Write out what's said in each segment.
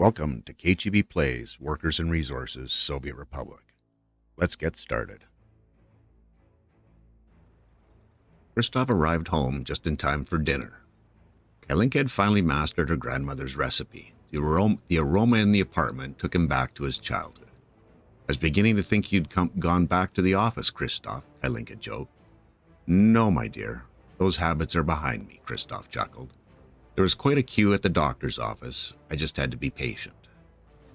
Welcome to kcheebplays, Workers and Resources, Soviet Republic. Let's get started. Christoph arrived home just in time for dinner. Kalinka had finally mastered her grandmother's recipe. The aroma in the apartment took him back to his childhood. I was beginning to think you'd gone back to the office, Christoph, Kalinka joked. No, my dear. Those habits are behind me, Christoph chuckled. There was quite a queue at the doctor's office. I just had to be patient.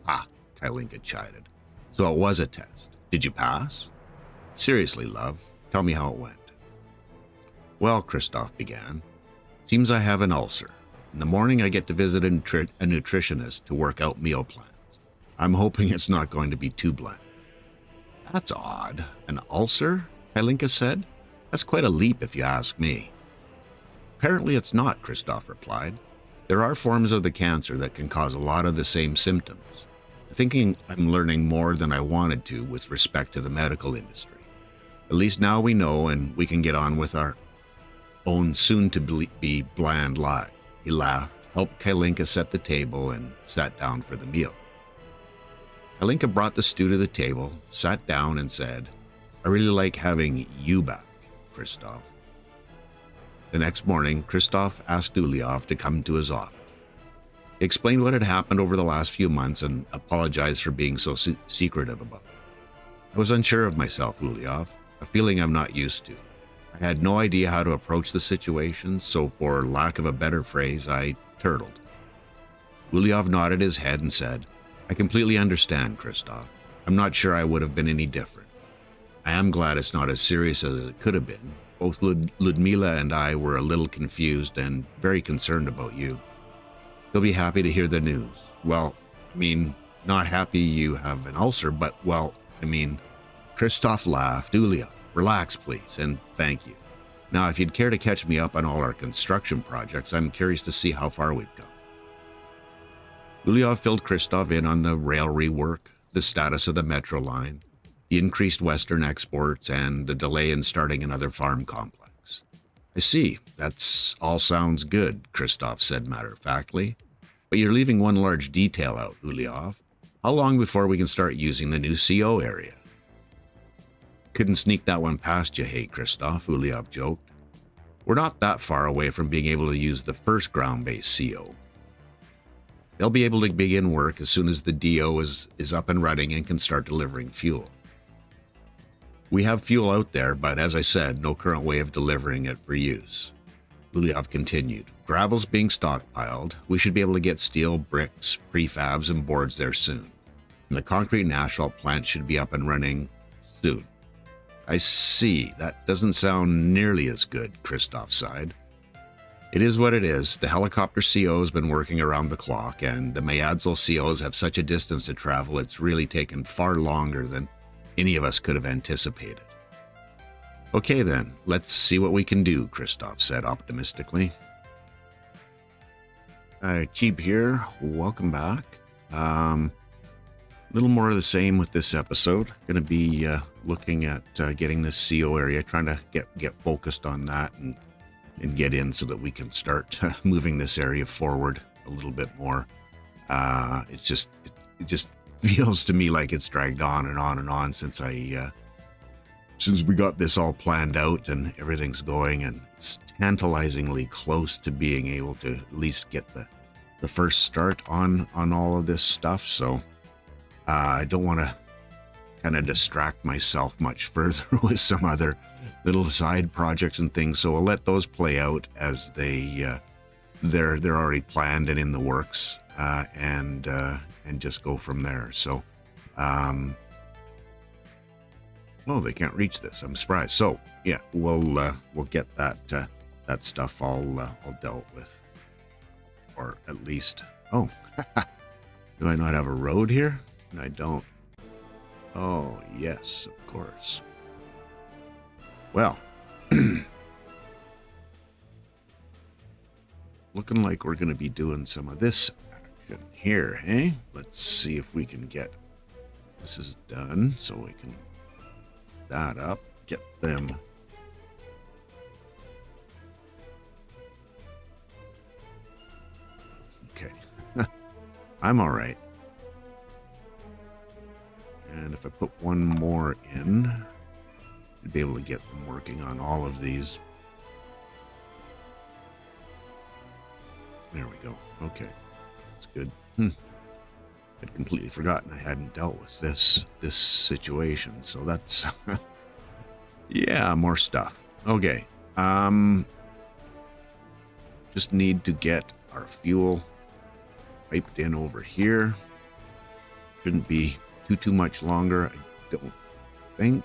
Ah, Kalinka chided. So it was a test. Did you pass? Seriously, love, tell me how it went. Well, Christoph began. Seems I have an ulcer. In the morning I get to visit a nutritionist to work out meal plans. I'm hoping it's not going to be too bland. That's odd. An ulcer? Kalinka said. That's quite a leap if you ask me. Apparently it's not, Christoph replied. There are forms of the cancer that can cause a lot of the same symptoms. Thinking I'm learning more than I wanted to with respect to the medical industry. At least now we know and we can get on with our own soon-to-be bland life. He laughed, helped Kalinka set the table, and sat down for the meal. Kalinka brought the stew to the table, sat down, and said, I really like having you back, Christoph. The next morning, Christoph asked Uliov to come to his office. He explained what had happened over the last few months and apologized for being so secretive about it. I was unsure of myself, Uliov, a feeling I'm not used to. I had no idea how to approach the situation, so for lack of a better phrase, I turtled. Uliov nodded his head and said, I completely understand, Christoph. I'm not sure I would have been any different. I am glad it's not as serious as it could have been. Both Ludmila and I were a little confused and very concerned about you. You'll be happy to hear the news. Well, not happy you have an ulcer, but, Christoph laughed. Uliov, relax, please, and thank you. Now, if you'd care to catch me up on all our construction projects, I'm curious to see how far we've come. Uliov filled Christoph in on the rail rework, the status of the metro line, the increased Western exports, and the delay in starting another farm complex. I see. That's all sounds good, Christoph said matter-of-factly. But you're leaving one large detail out, Uliov. How long before we can start using the new CO area? Couldn't sneak that one past you, hey, Christoph, Uliov joked. We're not that far away from being able to use the first ground-based CO. They'll be able to begin work as soon as the DO is up and running and can start delivering fuel. We have fuel out there, but as I said, no current way of delivering it for use. Uliov continued. Gravel's being stockpiled. We should be able to get steel, bricks, prefabs, and boards there soon. And the concrete and asphalt plant should be up and running soon. I see. That doesn't sound nearly as good, Christoph sighed. It is what it is. The helicopter CO has been working around the clock, and the Mayadzol COs have such a distance to travel, it's really taken far longer than any of us could have anticipated. Okay then, let's see what we can do, Christoph said optimistically. Cheeb here, welcome back. A little more of the same with this episode. Going to be looking at getting this CO area, trying to get focused on that and get in so that we can start moving this area forward a little bit more. It just feels to me like it's dragged on and on and on since we got this all planned out and everything's going, and it's tantalizingly close to being able to at least get the first start on all of this stuff. So I don't want to kind of distract myself much further with some other little side projects and things. So I'll let those play out as they're already planned and in the works, and just go from there. So, oh, they can't reach this. I'm surprised. So yeah, we'll get that stuff all dealt with, or at least. Oh, do I not have a road here? I don't. Oh yes, of course. Well, looking like we're going to be doing some of this action here, hey? Let's see if we can get this is done so we can that up, get them I'm all right. And if I put one more in, I'd be able to get them working on all of these. There we go. Okay, that's good. I'd completely forgotten I hadn't dealt with this situation, so that's yeah, more stuff. Okay, just need to get our fuel piped in over here. Shouldn't be too much longer, I don't think.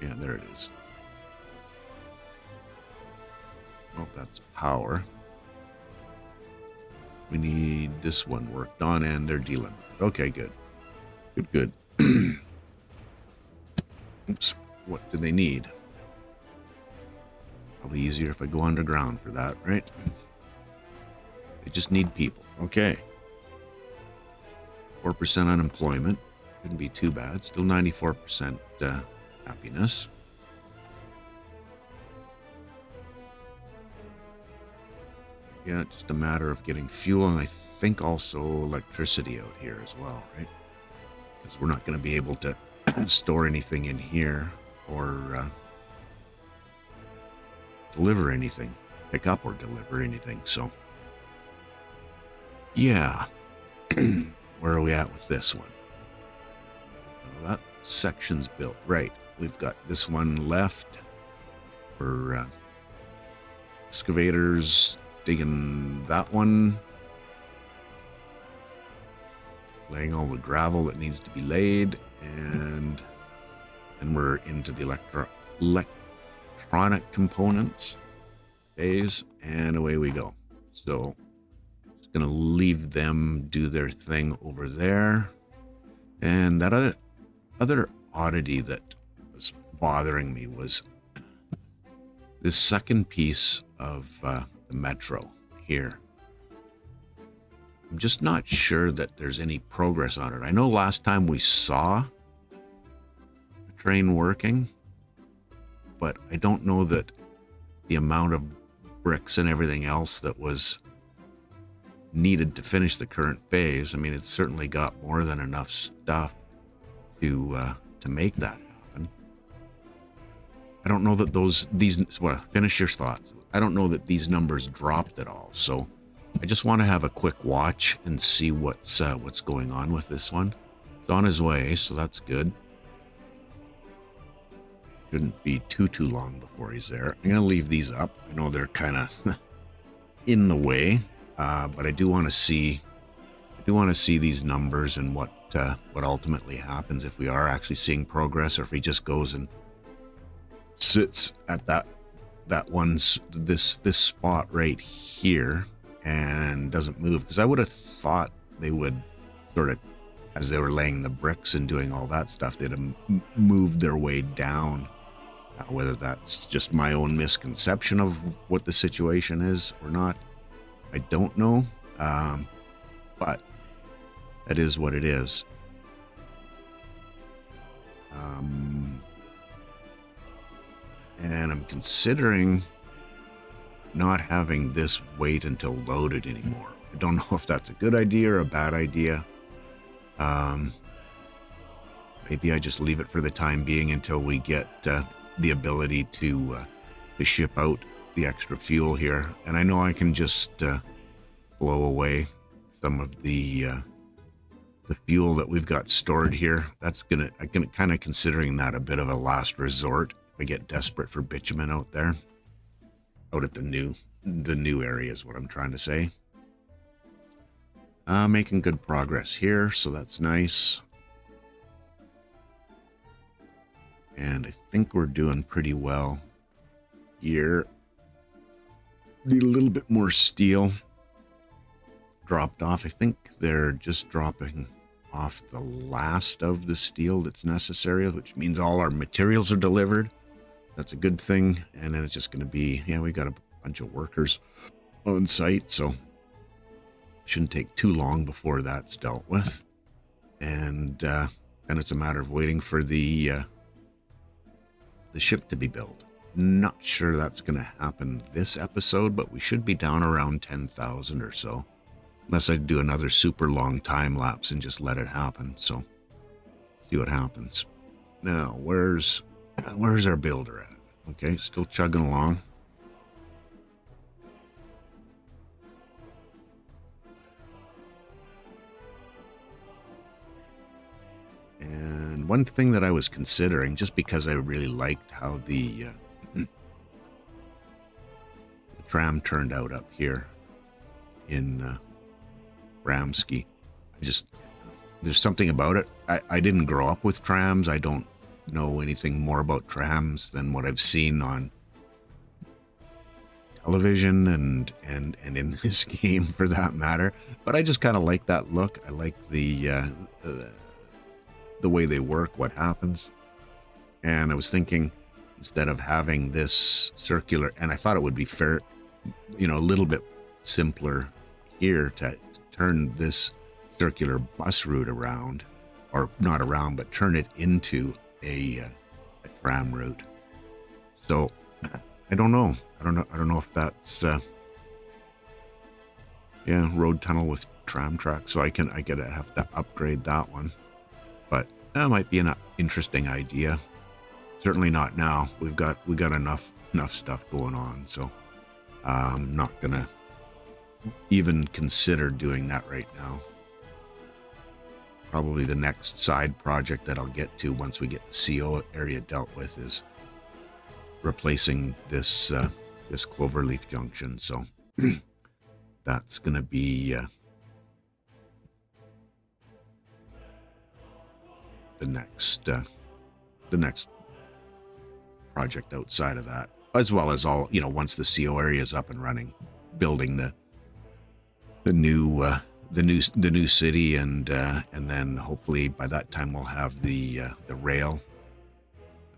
Yeah, there it is. Well, that's power. We need this one worked on, and they're dealing with it. Okay, good. Good. Oops. What do they need? Probably easier if I go underground for that, right? They just need people. Okay. 4% unemployment. Shouldn't be too bad. Still 94% happiness. Yeah, just a matter of getting fuel, and I think also electricity out here as well, right? Because we're not going to be able to store anything in here or deliver anything, pick up or deliver anything. So, yeah. Where are we at with this one? Well, that section's built. Right. We've got this one left for excavators digging that one. Laying all the gravel that needs to be laid. And then we're into the electronic components phase. And away we go. So just going to leave them do their thing over there. And that other oddity that was bothering me was this second piece of the metro here. I'm just not sure that there's any progress on it. I know last time we saw the train working, but I don't know that the amount of bricks and everything else that was needed to finish the current phase. I mean, it's certainly got more than enough stuff to make that happen. I don't know that finish your thoughts. I don't know that these numbers dropped at all. So I just want to have a quick watch and see what's going on with this one. It's on his way, so that's good. Shouldn't be too long before he's there. I'm gonna leave these up. I know they're kind of in the way, but I do want to see these numbers and what ultimately happens, if we are actually seeing progress, or if he just goes and sits at this spot right here and doesn't move. Because I would have thought they would sort of, as they were laying the bricks and doing all that stuff, they'd have moved their way down. Whether that's just my own misconception of what the situation is or not, I don't know. But that is what it is. And I'm considering not having this wait until loaded anymore. I don't know if that's a good idea or a bad idea. Maybe I just leave it for the time being until we get the ability to ship out the extra fuel here. And I know I can just blow away some of the fuel that we've got stored here. I'm kind of considering that a bit of a last resort. If I get desperate for bitumen out there, out at the new area is what I'm trying to say. Making good progress here, so that's nice. And I think we're doing pretty well here. Need a little bit more steel dropped off. I think they're just dropping off the last of the steel that's necessary, which means all our materials are delivered. That's a good thing. And then it's just going to be, we got a bunch of workers on site, so shouldn't take too long before that's dealt with. And then it's a matter of waiting for the ship to be built, Not sure that's going to happen this episode, but we should be down around 10,000 or so. Unless I do another super long time lapse and just let it happen. So, see what happens. Now, where's our builder at? Okay, still chugging along. And one thing that I was considering, just because I really liked how the tram turned out up here in Ramsky, there's something about it. I didn't grow up with trams. I don't know anything more about trams than what I've seen on television and in this game for that matter. But I just kind of like that look. I like the way they work, what happens. And I was thinking, instead of having this circular, and I thought it would be fair, a little bit simpler here to turn this circular bus route around, or not around, but turn it into a tram route. So I don't know if that's road tunnel with tram track. So I gotta have to upgrade that one, but that might be an interesting idea. Certainly not now. We got enough stuff going on, so I'm not gonna even consider doing that right now. Probably the next side project that I'll get to once we get the CO area dealt with is replacing this Cloverleaf junction. So that's gonna be the next project outside of that, as well as all, once the CO area is up and running, building the new city, and then hopefully by that time we'll have the rail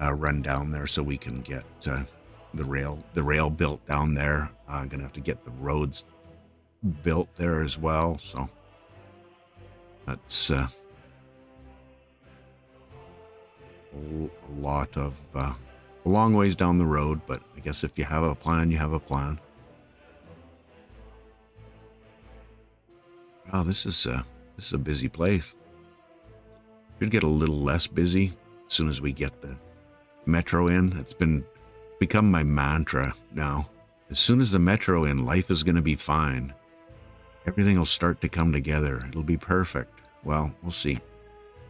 run down there, so we can get the rail built down there. Gonna have to get the roads built there as well. So that's a long ways down the road, but I guess if you have a plan, you have a plan. Wow, this is a busy place. Should get a little less busy as soon as we get the metro in. It's become my mantra now. As soon as the metro in, life is going to be fine. Everything will start to come together. It'll be perfect. Well, we'll see.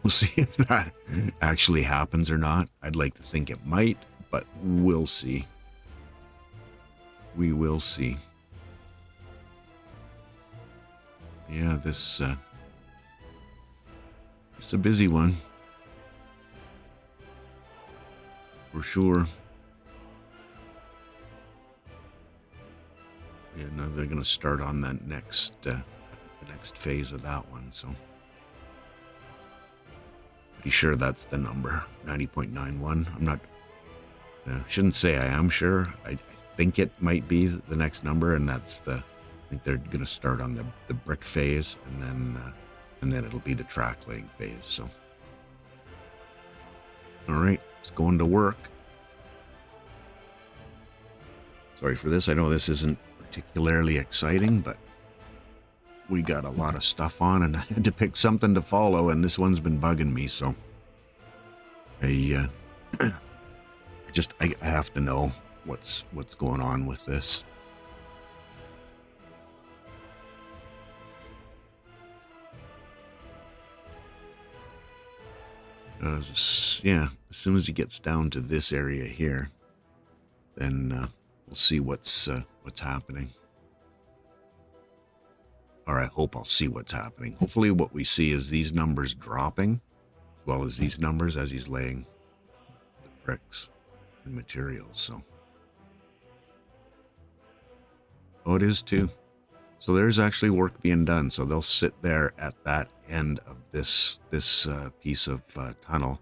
We'll see if that actually happens or not. I'd like to think it might, but we'll see. We will see. Yeah, it's a busy one. For sure. Yeah, now they're going to start on that the next phase of that one, so. Pretty sure that's the number, 90.91. I'm not, shouldn't say I am sure. I think it might be the next number, and I think they're going to start on the brick phase, and then it'll be the track laying phase. So, all right, it's going to work. Sorry for this. I know this isn't particularly exciting, but we got a lot of stuff on, and I had to pick something to follow, and this one's been bugging me. So, I have to know what's going on with this. As soon as he gets down to this area here, then we'll see what's happening. Or I hope I'll see what's happening. Hopefully what we see is these numbers dropping, as well as these numbers as he's laying the bricks and materials. So, oh, it is too. So there's actually work being done. So they'll sit there at that end of this piece of tunnel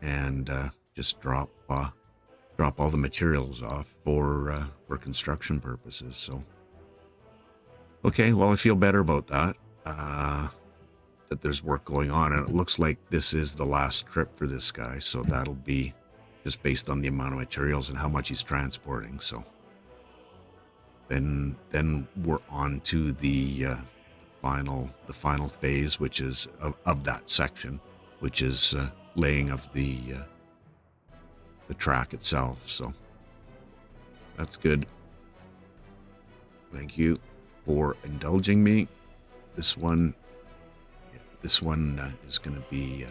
and just drop all the materials off for construction purposes. So, okay, well, I feel better about that. That there's work going on, and it looks like this is the last trip for this guy. So that'll be just based on the amount of materials and how much he's transporting. So then we're on to the final phase, which is of that section, which is laying of the track itself. So that's good. Thank you for indulging me. This one is going to be a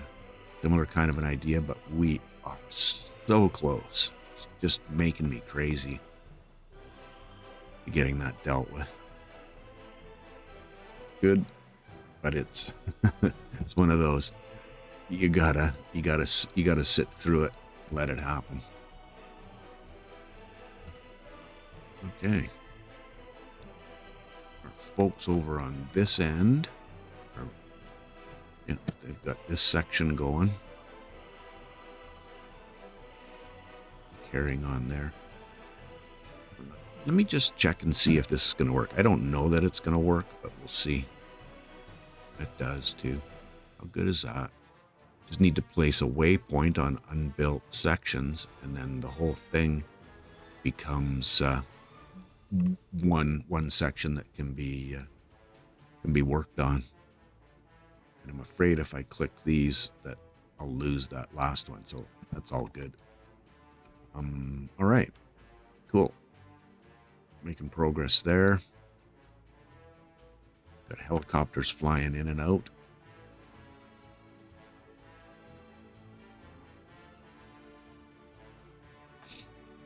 similar kind of an idea, but we are so close. It's just making me crazy getting that dealt with. Good, but it's it's one of those you gotta sit through it, let it happen. Okay. Our folks over on this end they've got this section going. Carrying on there. Let me just check and see if this is going to work. I don't know that it's going to work, but we'll see. It does too. How good is that? Just need to place a waypoint on unbuilt sections, and then the whole thing becomes one section that can be worked on. And I'm afraid if I click these that I'll lose that last one, so that's all good. All right, cool. Making progress there. Got helicopters flying in and out.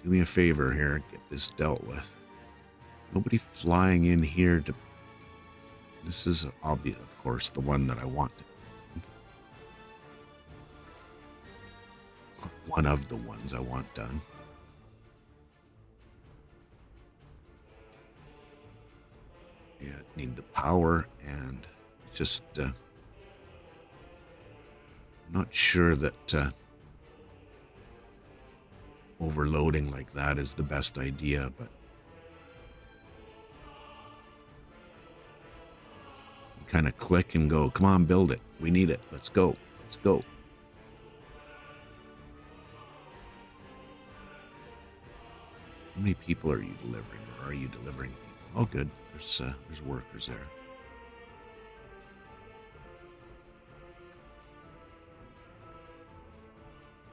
Do me a favor here, get this dealt with. Nobody flying in here to... This is obvious, of course, the one that I want to. One of the ones I want done. Yeah, need the power, and just not sure that overloading like that is the best idea, but you kind of click and go, come on, build it. We need it. Let's go. Let's go. How many people are you delivering, or are you delivering people? Oh, good. There's workers there.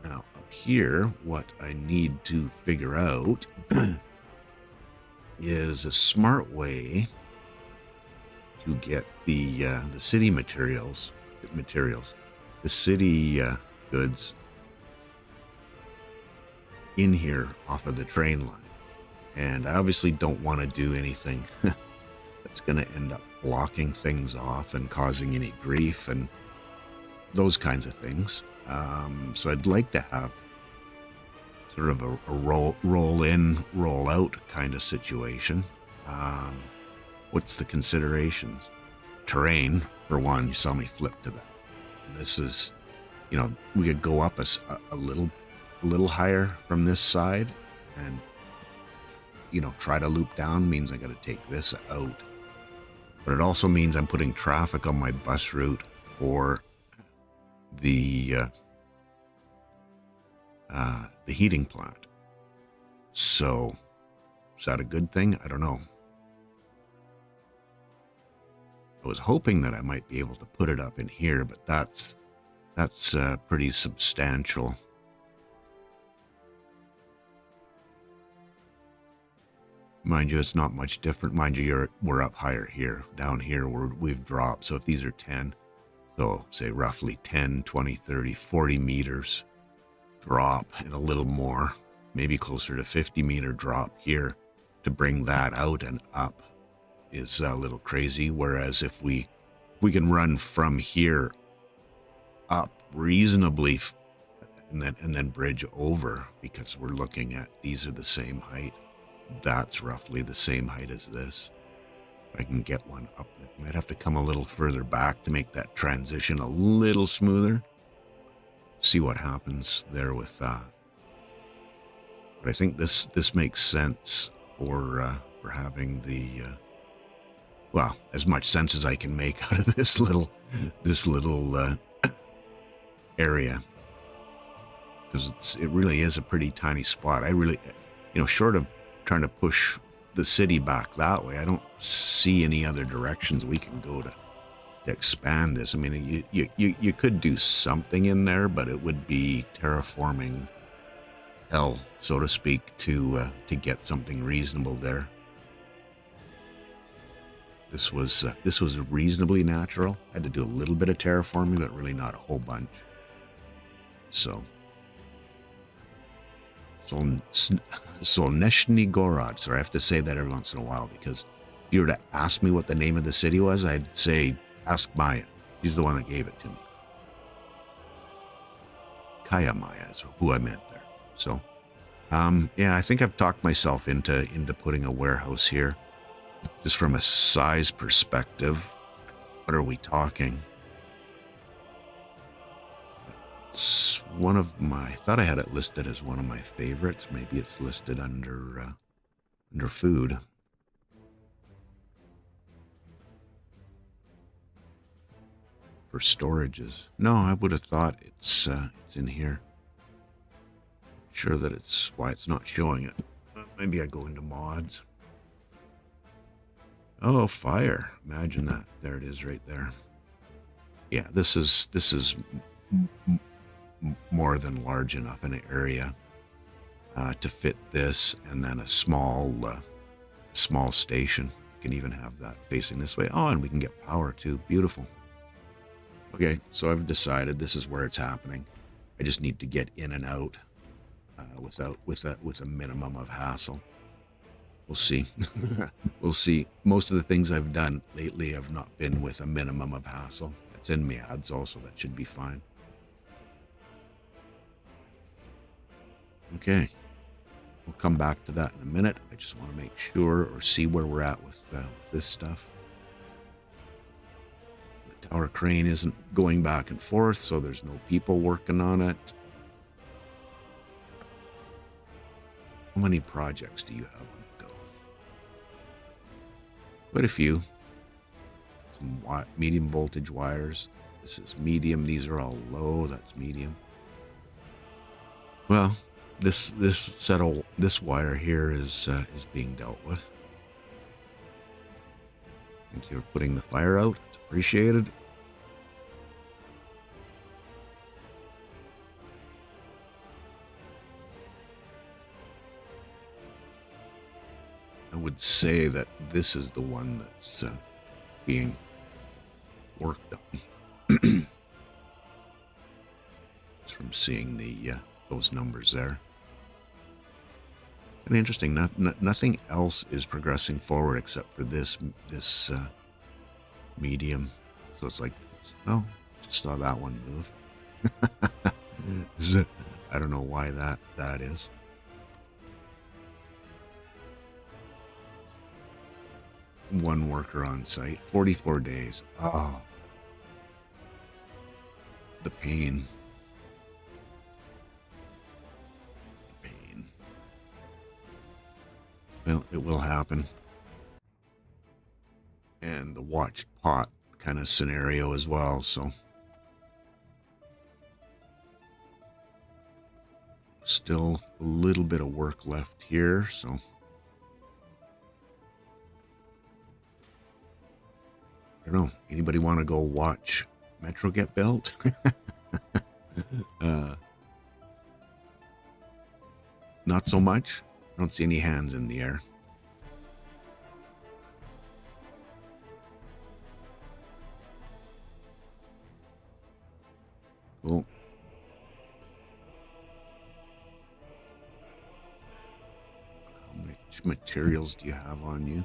Now, up here, what I need to figure out is a smart way to get the city materials, the city goods in here off of the train line. And I obviously don't want to do anything that's going to end up blocking things off and causing any grief and those kinds of things. So I'd like to have sort of a roll in, roll out kind of situation. What's the considerations? Terrain, for one. You saw me flip to that. This is, we could go up a little higher from this side, and try to loop down means I got to take this out. But it also means I'm putting traffic on my bus route for the heating plant. So is that a good thing? I don't know. I was hoping that I might be able to put it up in here, but that's pretty substantial. Mind you, it's not much different. Mind you, we're up higher here. Down here, we've dropped. So if these are 10, so say roughly 10, 20, 30, 40 meters drop, and a little more, maybe closer to 50 meter drop here to bring that out and up is a little crazy. Whereas if we can run from here up reasonably and then bridge over, because we're looking at, these are the same height. That's roughly the same height as this. If I can get one up, I might have to come a little further back to make that transition a little smoother. See what happens there with that. But I think this makes sense for having the well, as much sense as I can make out of this little area. because it really is a pretty tiny spot. I really, short of trying to push the city back that way, I don't see any other directions we can go to expand this. I mean, you could do something in there, but it would be terraforming hell, so to speak, to get something reasonable there. This was reasonably natural. Had to do a little bit of terraforming, but really not a whole bunch. So Solneshny Gorod. Sorry, I have to say that every once in a while, because if you were to ask me what the name of the city was, I'd say ask Maya. She's the one that gave it to me. Kaya Maya is who I meant there. So, yeah, I think I've talked myself into putting a warehouse here. Just from a size perspective, what are we talking? It's one of my, I thought I had it listed as one of my favorites. Maybe it's listed under food. For storages. No, I would have thought it's in here. Sure that it's why it's not showing it. Maybe I go into mods. Oh, fire. Imagine that. There it is right there. Yeah, this is more than large enough in an area to fit this, and then a small station. You can even have that facing this way. Oh, and we can get power too. Beautiful. Okay, so I've decided this is where it's happening. I just need to get in and out with a minimum of hassle. We'll see. We'll see. Most of the things I've done lately have not been with a minimum of hassle. It's in my ads also. That should be fine. Okay. We'll come back to that in a minute. I just want to make sure or see where we're at with this stuff. The tower crane isn't going back and forth, so there's no people working on it. How many projects do you have on the go? Quite a few. Some medium voltage wires. This is medium. These are all low. That's medium. Well, this wire here is being dealt with. Thank you for putting the fire out. It's appreciated. I would say that this is the one that's being worked on. Just from seeing those numbers there. And interesting, nothing else is progressing forward except for this medium. So it's like, oh, just saw that one move. I don't know why that is. One worker on site, 44 days. Oh, the pain. The pain. Well, it will happen. And the watched pot kind of scenario as well, so. Still a little bit of work left here, so. I don't know. Anybody want to go watch Metro get built? Not so much. I don't see any hands in the air. Cool. How much materials do you have on you?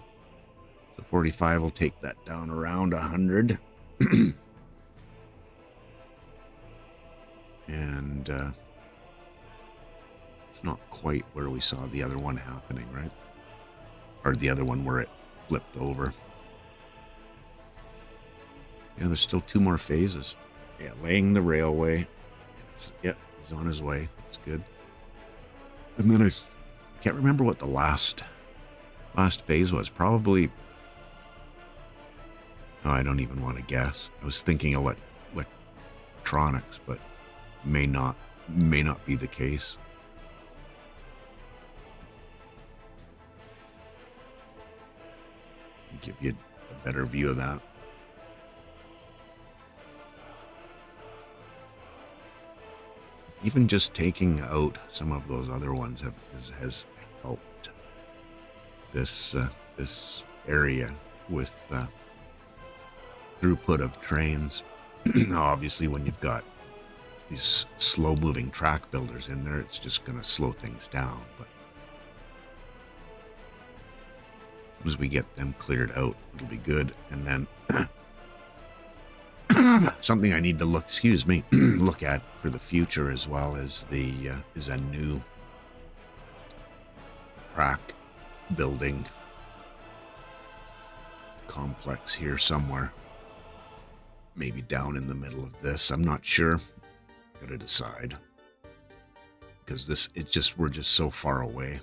45 will take that down around 100. And it's not quite where we saw the other one happening, right? Or the other one where it flipped over. Yeah, there's still 2 more phases. Yeah, laying the railway. Yep, he's on his way. That's good. And then I can't remember what the last phase was. Probably... Oh, I don't even want to guess. I was thinking electronics, but may not may not be the case. Give you a better view of that. Even just taking out some of those other ones has helped this area with throughput of trains. Obviously, when you've got these slow-moving track builders in there, it's just going to slow things down. But as we get them cleared out, it'll be good. And then something I need to look at for the future as well is is a new track building complex here somewhere. Maybe down in the middle of this. I'm not sure. Gotta decide. Because we're just so far away.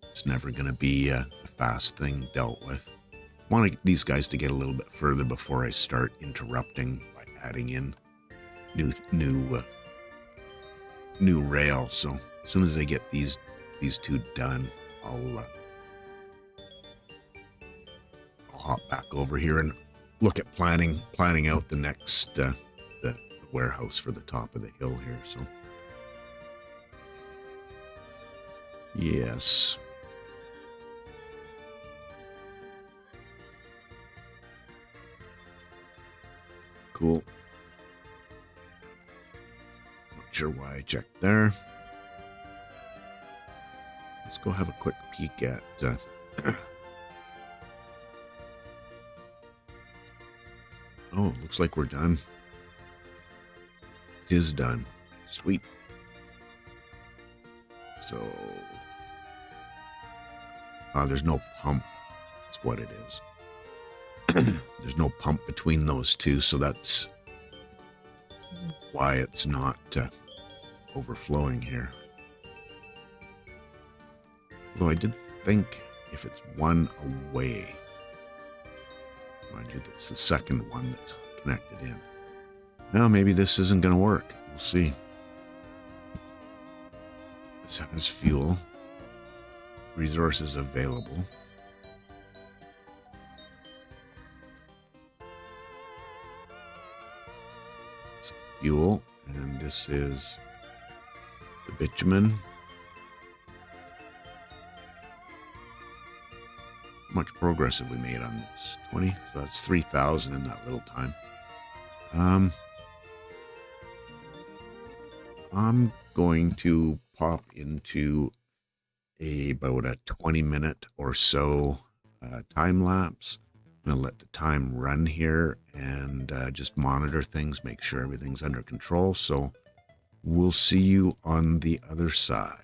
It's never gonna be a fast thing dealt with. I want these guys to get a little bit further before I start interrupting by adding in new rail. So as soon as I get these two done, I'll hop back over here and look at planning out the next the warehouse for the top of the hill here. So yes. Cool. Not sure why I checked there. Let's go have a quick peek at oh, looks like we're done. It is done. Sweet. So there's no pump. That's what it is. There's no pump between those two, so that's why it's not overflowing here. Although I did think if it's one away, mind you, that's the second one that's connected in. Well, maybe this isn't going to work. We'll see. This has fuel. Resources available. Fuel, and this is the bitumen. How much progress have we made on this? 20, so that's 3,000 in that little time. I'm going to pop into about a 20-minute or so time lapse. I'm going to let the time run here and just monitor things, make sure everything's under control. So we'll see you on the other side.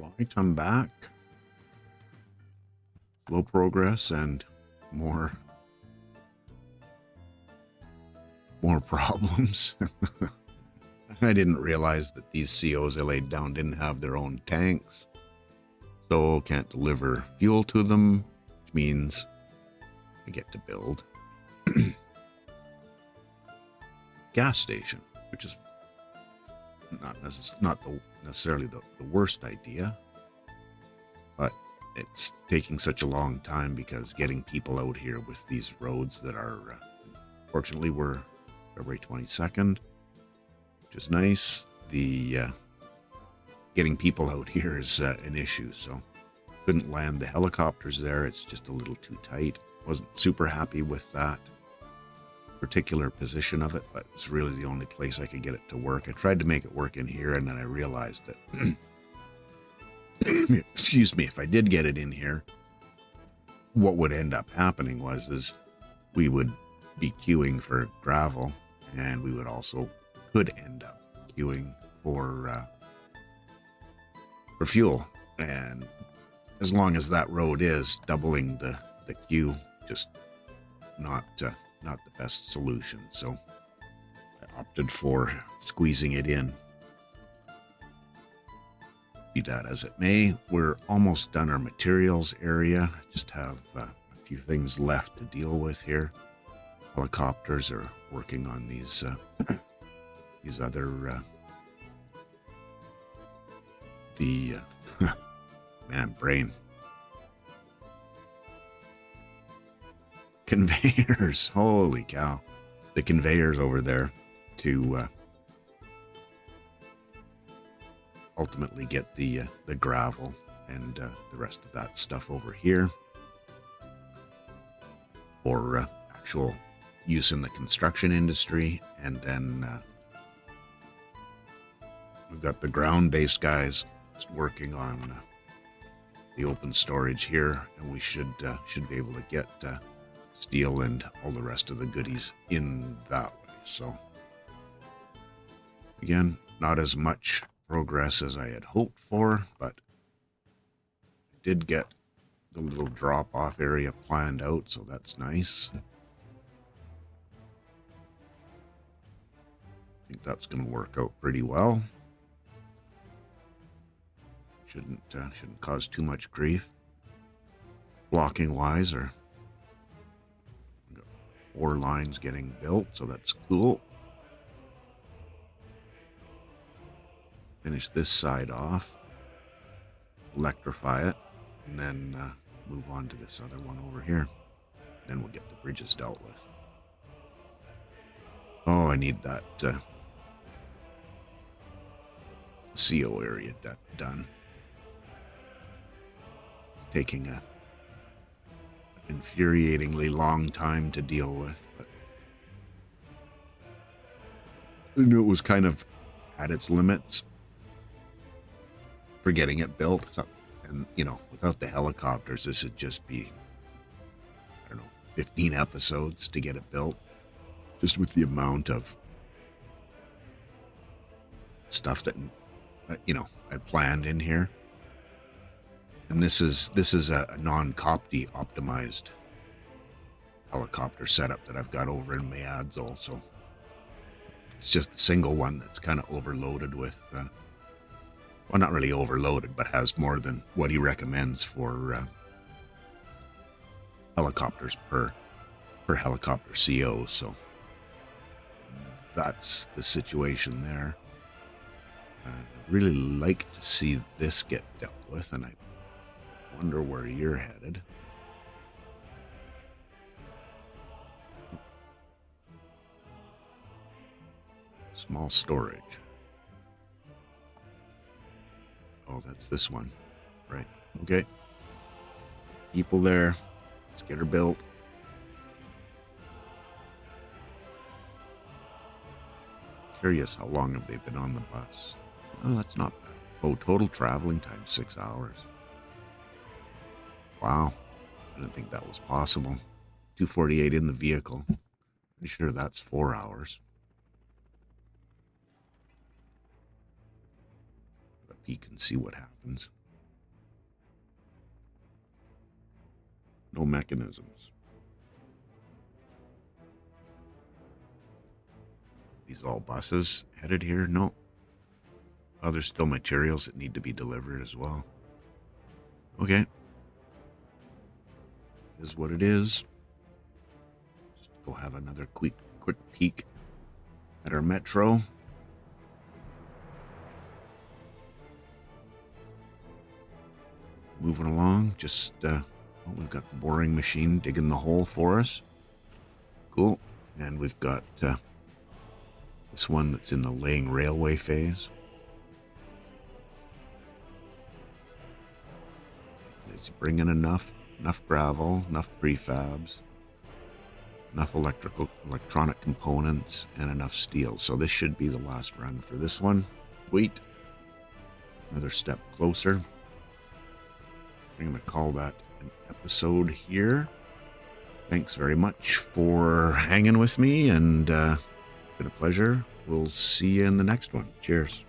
So I come back. Slow progress and more problems. I didn't realize that these COs I laid down didn't have their own tanks. So can't deliver fuel to them, which means I get to build gas station, which is not necessarily the worst idea, but it's taking such a long time because getting people out here with these roads that are, fortunately, we're February 22nd, which is nice. The getting people out here is an issue, so couldn't land the helicopters there. It's just a little too tight. Wasn't super happy with that particular position of it, but it's really the only place I could get it to work. I tried to make it work in here, and then I realized that excuse me, if I did get it in here, what would end up happening is we would be queuing for gravel, and we would also could end up queuing for fuel. And as long as that road is doubling the queue, just not the best solution. So I opted for squeezing it in. Be that as it may, we're almost done our materials area. Just have a few things left to deal with here. Helicopters are working on these other man, brain conveyors. Holy cow, the conveyors over there to ultimately get the gravel and the rest of that stuff over here for actual use in the construction industry. And then we've got the ground-based guys just working on the open storage here, and we should be able to get steel and all the rest of the goodies in that way. So again, not as much progress as I had hoped for, but I did get the little drop-off area planned out, so that's nice. I think that's going to work out pretty well. Shouldn't cause too much grief. Blocking wise, or 4 lines getting built, so that's cool. Finish this side off, electrify it, and then move on to this other one over here. Then we'll get the bridges dealt with. Oh, I need that CO area done. Taking an infuriatingly long time to deal with, but I knew it was kind of at its limits for getting it built. And, without the helicopters, this would just be, 15 episodes to get it built, just with the amount of stuff that, I planned in here. And this is a non-Copty optimized helicopter setup that I've got over in Mayad's also. It's just the single one that's kind of overloaded with, well, not really overloaded, but has more than what he recommends for helicopters per helicopter CO. So that's the situation there. I'd really like to see this get dealt with, and I wonder where you're headed. Small storage. Oh, that's this one. Right. Okay. People there. Let's get her built. Curious, how long have they been on the bus? Oh, that's not bad. Oh, total traveling time, 6 hours. Wow. I didn't think that was possible. 248 in the vehicle. Pretty sure that's 4 hours. A peek and see what happens. No mechanisms. These all buses headed here? No. Oh, there's still materials that need to be delivered as well. Okay. Is what it is. Just go have another quick peek at our metro. Moving along, just we've got the boring machine digging the hole for us. Cool. And we've got this one that's in the laying railway phase. Is bringing enough gravel, enough prefabs, enough electronic components, and enough steel. So this should be the last run for this one. Sweet. Another step closer. I'm going to call that an episode here. Thanks very much for hanging with me, and it's been a pleasure. We'll see you in the next one. Cheers.